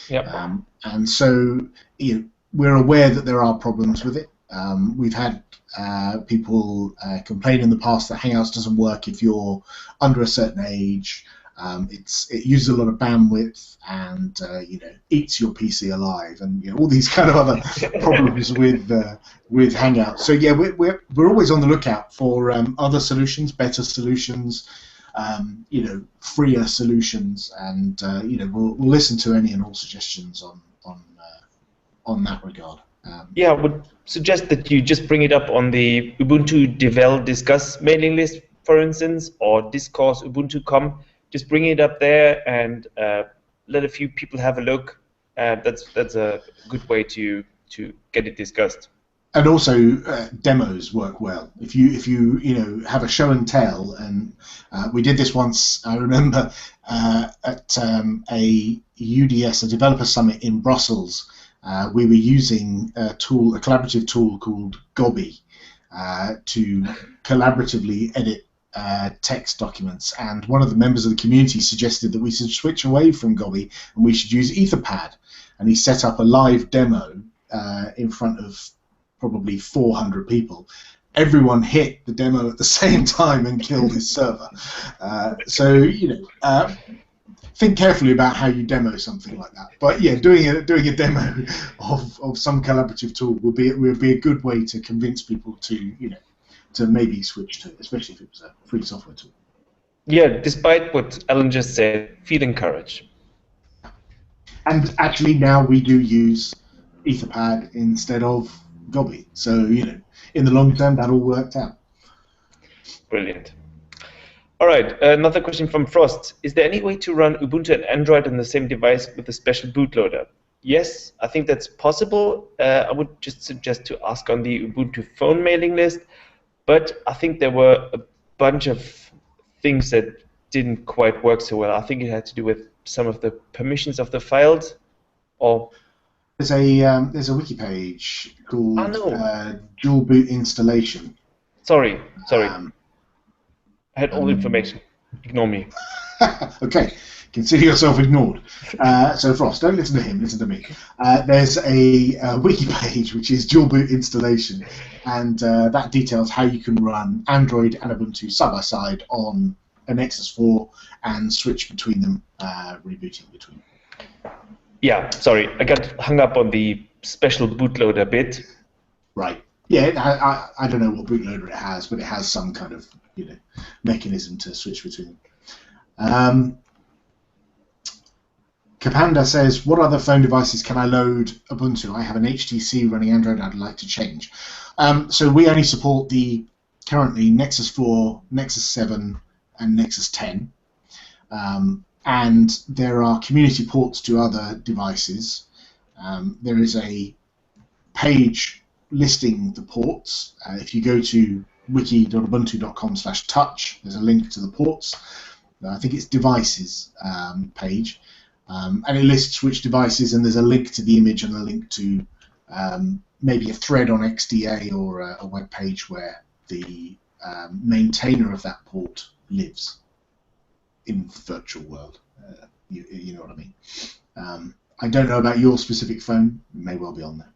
Yep. And so we're aware that there are problems with it. We've had people complain in the past that Hangouts doesn't work if you're under a certain age. It uses a lot of bandwidth and eats your PC alive, and all these kind of other problems with Hangouts. So yeah, we're always on the lookout for other solutions, better solutions, freer solutions, and we'll listen to any and all suggestions on that regard. Yeah, I would suggest that you just bring it up on the Ubuntu Devel Discuss mailing list, for instance, or Discourse Ubuntu.com. Just bring it up there and let a few people have a look. That's a good way to get it discussed. And also demos work well. If you have a show and tell, and we did this once. I remember at a UDS, a developer summit in Brussels. We were using a collaborative tool called Gobby to collaboratively edit text documents, and one of the members of the community suggested that we should switch away from Gobby and we should use Etherpad, and he set up a live demo in front of probably 400 people. Everyone hit the demo at the same time and killed his server. So think carefully about how you demo something like that. But yeah, doing a demo of some collaborative tool would be a good way to convince people to maybe switch to it, especially if it was a free software tool. Yeah, despite what Alan just said, feel encouraged. And actually, now we do use Etherpad instead of Gobby. So in the long term, that all worked out. Brilliant. All right, another question from Frost. Is there any way to run Ubuntu and Android on the same device with a special bootloader? Yes, I think that's possible. I would just suggest to ask on the Ubuntu phone mailing list, but I think there were a bunch of things that didn't quite work so well. I think it had to do with some of the permissions of the files, or there's a wiki page called dual boot installation. Sorry. I had all the information. Ignore me. Okay, consider yourself ignored. So Frost, don't listen to him, listen to me. There's a wiki page which is dual boot installation, and that details how you can run Android and Ubuntu side by side on a Nexus 4 and switch between them, rebooting between. Yeah, sorry, I got hung up on the special bootloader bit. Right. Yeah, I don't know what bootloader it has, but it has some kind of mechanism to switch between them. Kapanda says, what other phone devices can I load Ubuntu? I have an HTC running Android I'd like to change. So we only support the currently Nexus 4, Nexus 7, and Nexus 10. And there are community ports to other devices. There is a page listing the ports. If you go to wiki.ubuntu.com/touch, there's a link to the ports. I think it's devices page. And it lists which devices, and there's a link to the image and a link to maybe a thread on XDA or a web page where the maintainer of that port lives in the virtual world. You know what I mean? I don't know about your specific phone. It may well be on there.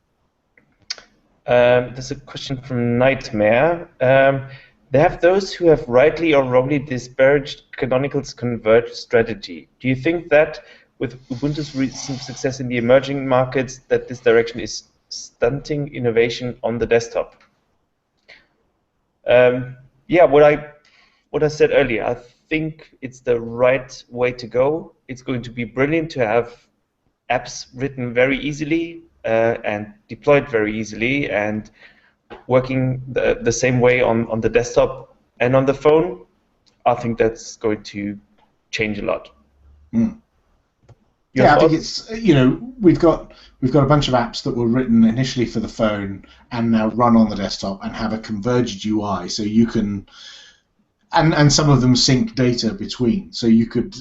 There's a question from Nightmare. They have those who have rightly or wrongly disparaged Canonical's converged strategy. Do you think that with Ubuntu's recent success in the emerging markets, that this direction is stunting innovation on the desktop? Yeah, what I said earlier, I think it's the right way to go. It's going to be brilliant to have apps written very easily and deployed very easily and working the same way on the desktop and on the phone. I think that's going to change a lot. Mm. Yeah, I think it's we've got a bunch of apps that were written initially for the phone and now run on the desktop and have a converged UI, so you can and some of them sync data between, so you could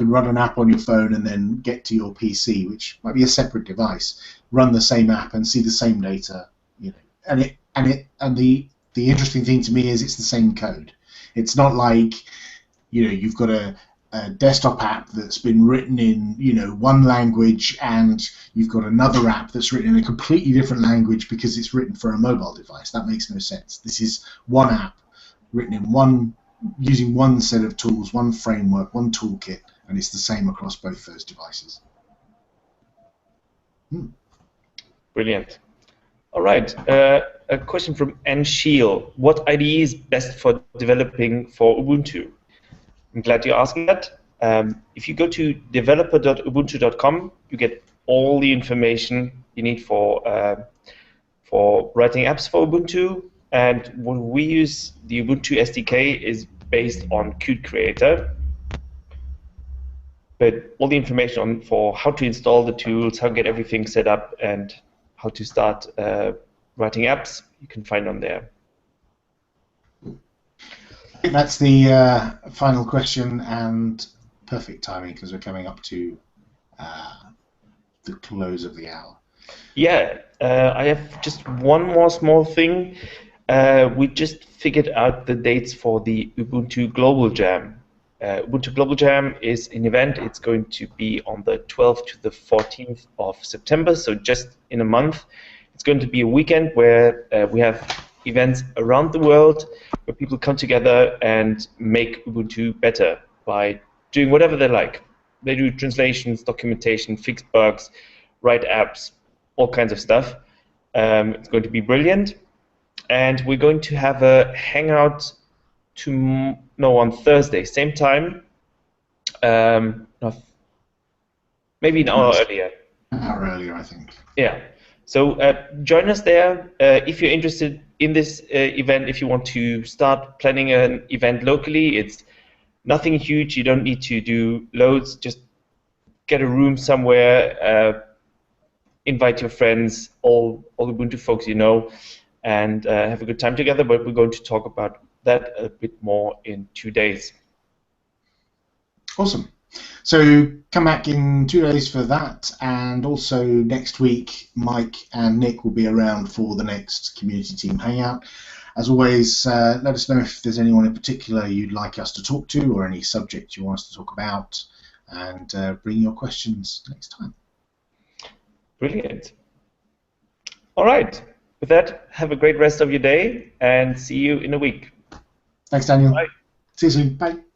run an app on your phone and then get to your PC, which might be a separate device, run the same app and see the same data, and the interesting thing to me is it's the same code. It's not like you've got a desktop app that's been written in one language and you've got another app that's written in a completely different language because it's written for a mobile device. That makes no sense. This is one app written in using one set of tools, one framework, one toolkit, and it's the same across both those devices. Brilliant. All right, a question from Anne Shield. What IDE is best for developing for Ubuntu? I'm glad you're asking that. If you go to developer.ubuntu.com, you get all the information you need for writing apps for Ubuntu. And when we use the Ubuntu SDK is based on Qt Creator. But all the information for how to install the tools, how to get everything set up, and how to start writing apps, you can find on there. I think that's the final question, and perfect timing because we're coming up to the close of the hour. Yeah, I have just one more small thing. We just figured out the dates for the Ubuntu Global Jam. Ubuntu Global Jam is an event. It's going to be on the 12th to the 14th of September, so just in a month. It's going to be a weekend where we have events around the world where people come together and make Ubuntu better by doing whatever they like. They do translations, documentation, fix bugs, write apps, all kinds of stuff. It's going to be brilliant. And we're going to have a hangout on Thursday, same time. Maybe an hour earlier. An hour earlier, I think. Yeah. So join us there if you're interested in this event. If you want to start planning an event locally, it's nothing huge. You don't need to do loads. Just get a room somewhere, invite your friends, all Ubuntu folks you know, and have a good time together. But we're going to talk about that a bit more in 2 days. Awesome. So come back in 2 days for that, and also next week Mike and Nick will be around for the next community team hangout. As always, let us know if there's anyone in particular you'd like us to talk to or any subject you want us to talk about, and bring your questions next time. Brilliant. All right. With that, have a great rest of your day and see you in a week. Thanks, Daniel. Bye. See you soon. Bye.